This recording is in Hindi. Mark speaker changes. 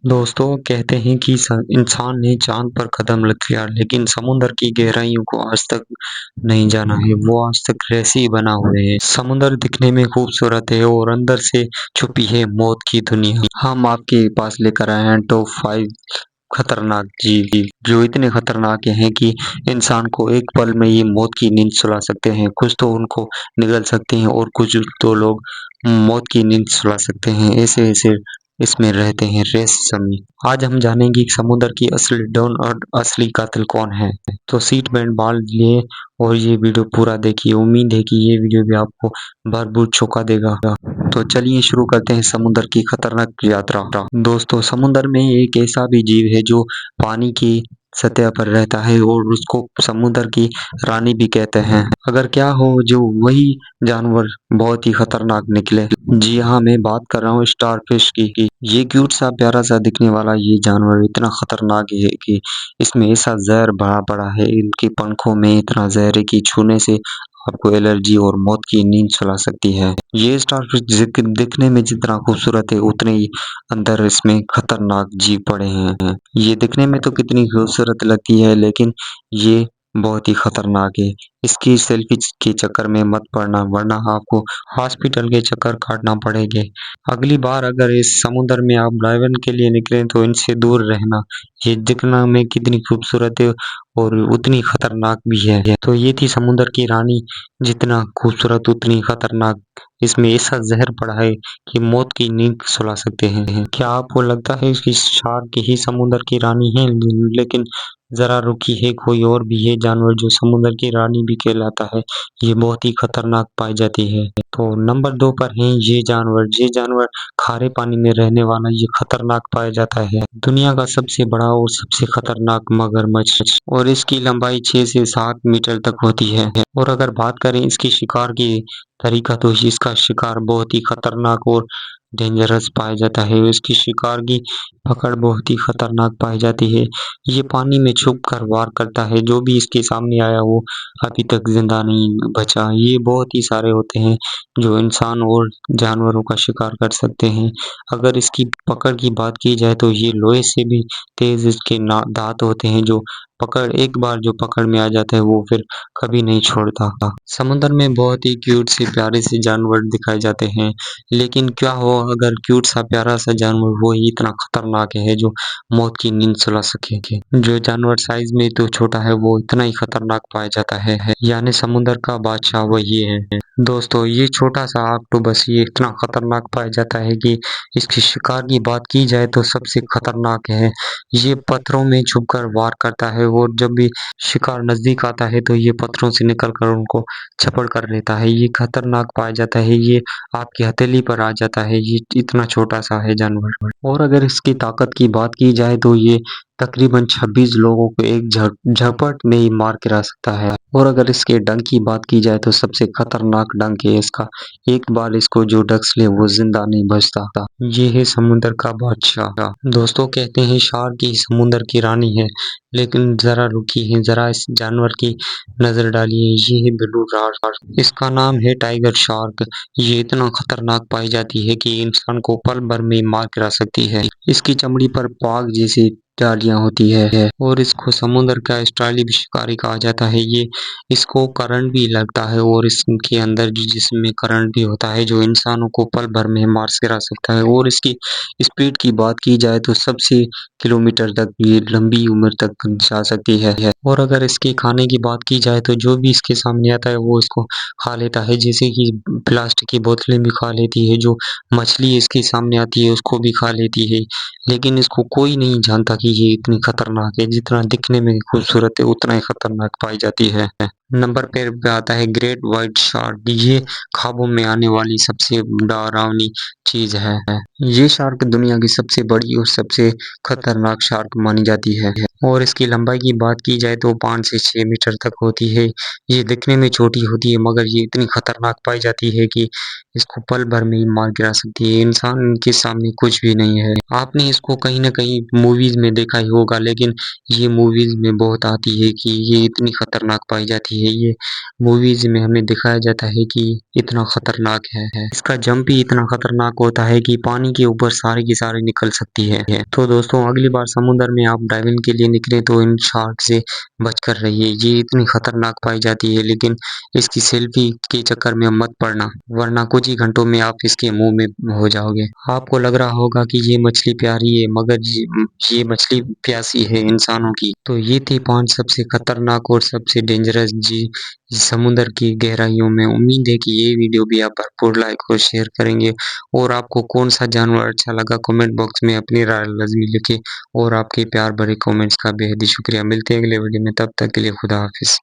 Speaker 1: दोस्तों कहते हैं कि इंसान ने चांद पर कदम रख लिया लेकिन समुद्र की गहराइयों को आज तक नहीं जाना है। वो आज तक रहस्य ही बना हुए है। समुद्र दिखने में खूबसूरत है और अंदर से छुपी है मौत की दुनिया। हम आपके पास लेकर आए हैं टॉप 5 खतरनाक जीव जो इतने खतरनाक हैं कि इंसान को एक पल में ही मौत की नींद सुला सकते हैं। कुछ तो उनको निगल सकते हैं और कुछ तो लोग मौत की नींद सुला सकते हैं। ऐसे ऐसे इसमें रहते हैं रहस्यमय। आज हम जानेंगे कि समुद्र की असली डॉन और असली कातिल कौन है। तो सीट बेल्ट बांध लिए और ये वीडियो पूरा देखिए। उम्मीद है कि ये वीडियो भी आपको भरपूर चौंका देगा। तो चलिए शुरू करते हैं समुद्र की खतरनाक यात्रा। दोस्तों समुद्र में एक ऐसा भी जीव है जो पानी की सतह पर रहता है और उसको समुद्र की रानी भी कहते हैं। अगर क्या हो जो वही जानवर बहुत ही खतरनाक निकले। जी हाँ, मैं बात कर रहा हूँ स्टारफिश की। ये क्यूट सा प्यारा सा दिखने वाला ये जानवर इतना खतरनाक है कि इसमें ऐसा जहर भरा पड़ा है। इनके पंखों में इतना जहर है कि छूने से आपको एलर्जी और मौत की नींद सुला सकती है। ये स्टारफिश दिखने में जितना खूबसूरत है उतने ही अंदर इसमें खतरनाक जीव पड़े हैं। ये दिखने में तो कितनी खूबसूरत लगती है लेकिन ये बहुत ही खतरनाक है। इसकी सेल्फी के चक्कर में मत पड़ना वरना आपको हॉस्पिटल के चक्कर काटना पड़ेंगे। अगली बार अगर इस समुद्र में आप डाइविंग के लिए निकलें तो इनसे दूर रहना। ये दिखना में कितनी खूबसूरत है और उतनी खतरनाक भी है। तो ये थी समुद्र की रानी, जितना खूबसूरत उतनी खतरनाक। इसमें ऐसा जहर पड़ा है कि मौत की नींद सुला सकते हैं। क्या आपको लगता है कि शार्क ही समुद्र की रानी है? लेकिन जरा रुकी है, कोई और भी है जानवर जो समुद्र की रानी भी कहलाता है। ये बहुत ही खतरनाक पाई जाती है। तो नंबर 2 पर है ये जानवर खारे पानी में रहने वाला ये खतरनाक पाया जाता है। दुनिया का सबसे बड़ा और सबसे खतरनाक मगरमच्छ और इसकी लंबाई 6 से 7 मीटर तक होती है। और अगर बात करें इसकी शिकार की तरीका तो इसका शिकार बहुत ही खतरनाक और डेंजरस पाया जाता है। इसकी शिकार की पकड़ बहुत ही खतरनाक पाई जाती है। ये पानी में छुप कर वार करता है। जो भी इसके सामने आया वो अभी तक जिंदा नहीं बचा। ये बहुत ही सारे होते हैं जो इंसान और जानवरों का शिकार कर सकते हैं। अगर इसकी पकड़ की बात की जाए तो ये लोहे से भी तेज इसके दांत होते हैं जो पकड़ एक बार जो पकड़ में आ जाता है वो फिर कभी नहीं छोड़ता। समुद्र में बहुत ही क्यूट से प्यारे से जानवर दिखाए जाते हैं लेकिन क्या हो अगर क्यूट सा प्यारा सा जानवर वो ही इतना खतरनाक है जो मौत की नींद सुला सके। जो जानवर साइज में तो छोटा है वो इतना ही खतरनाक पाया जाता है। यानी समुद्र का बादशाह वही है। दोस्तों ये छोटा सा ऑक्टोपस ये इतना खतरनाक पाया जाता है कि इसकी शिकार की बात की जाए तो सबसे खतरनाक है। ये पत्थरों में छुपकर वार करता है और जब भी शिकार नजदीक आता है तो ये पत्थरों से निकलकर उनको झपड़ कर लेता है। ये खतरनाक पाया जाता है। ये आपकी हथेली पर आ जाता है। ये इतना छोटा सा है जानवर। और अगर इसकी ताकत की बात की जाए तो ये तकरीबन 26 लोगों को एक झपट में ही मार गिरा सकता है। और अगर इसके डंक की बात की जाए तो सबसे खतरनाक डंक है इसका। एक बार इसको जो डस ले वो जिंदा नहीं बचता। ये है समुद्र का बादशाह। दोस्तों कहते हैं शार्क ही समुद्र की रानी है लेकिन जरा रुकी है, जरा इस जानवर की नजर डालिए। ये है ब्लू शार्क। इसका नाम है टाइगर शार्क। ये इतना खतरनाक पाई जाती है कि इंसान को पल भर में मार गिरा सकती है। इसकी चमड़ी पर पाग जैसी डालियां होती है और इसको समुद्र का ऑस्ट्रेलिया भी शिकारी कहा जाता है। ये इसको करंट भी लगता है और इसके अंदर जिसमें करंट भी होता है जो इंसानों को पल भर में मार गिरा सकता है। और इसकी स्पीड की बात की जाए तो सबसे किलोमीटर तक ये लंबी उम्र तक जा सकती है। और अगर इसके खाने की बात की जाए तो जो भी इसके सामने आता है वो इसको खा लेता है। जैसे कि प्लास्टिक की बोतलें भी खा लेती है, जो मछली इसके सामने आती है उसको भी खा लेती है। लेकिन इसको कोई नहीं जानता कि ये इतनी खतरनाक है। जितना दिखने में खूबसूरत है उतना ही खतरनाक पाई जाती है। नंबर पे आता है ग्रेट व्हाइट शार्क। ये ख्वाबों में आने वाली सबसे डरावनी चीज है। ये शार्क दुनिया की सबसे बड़ी और सबसे खतरनाक शार्क मानी जाती है। और इसकी लंबाई की बात की जाए तो 5 से 6 मीटर तक होती है। ये दिखने में छोटी होती है मगर ये इतनी खतरनाक पाई जाती है कि इसको पल भर में ही मार गिरा सकती है। इंसान के सामने कुछ भी नहीं है। आपने इसको कहीं न कहीं मूवीज़ में देखा ही होगा, लेकिन ये मूवीज़ में बहुत आती है कि ये इतनी खतरनाक पाई जाती है। ये मूवीज़ में हमें दिखाया जाता है कि इतना खतरनाक है। इसका जंप ही इतना खतरनाक होता है कि पानी के ऊपर सारी की सारी निकल सकती है। तो दोस्तों, अगली बार समुद्र में आप डाइविंग के लिए निकले तो इन शार्क से बचकर रहिए। ये इतनी खतरनाक पाई जाती है, लेकिन इसकी सेल्फी के चक्कर में मत पड़ना, वरना कुछ ही घंटों में आप इसके मुँह में हो जाओगे। आपको लग रहा होगा कि ये मछली प्यारी है, मगर ये मछली प्यासी है इंसानों की। तो ये थी 5 सबसे खतरनाक और सबसे डेंजरस जी समुद्र की गहराइयों में। उम्मीद है कि ये वीडियो भी आप भरपूर लाइक और शेयर करेंगे। और आपको कौन सा जानवर अच्छा लगा, कमेंट बॉक्स में अपनी राय लाज़मी लिखें। और आपके प्यार भरे कमेंट्स का बेहद ही शुक्रिया। मिलते हैं अगले वीडियो में, तब तक के लिए खुदा हाफ़िज़।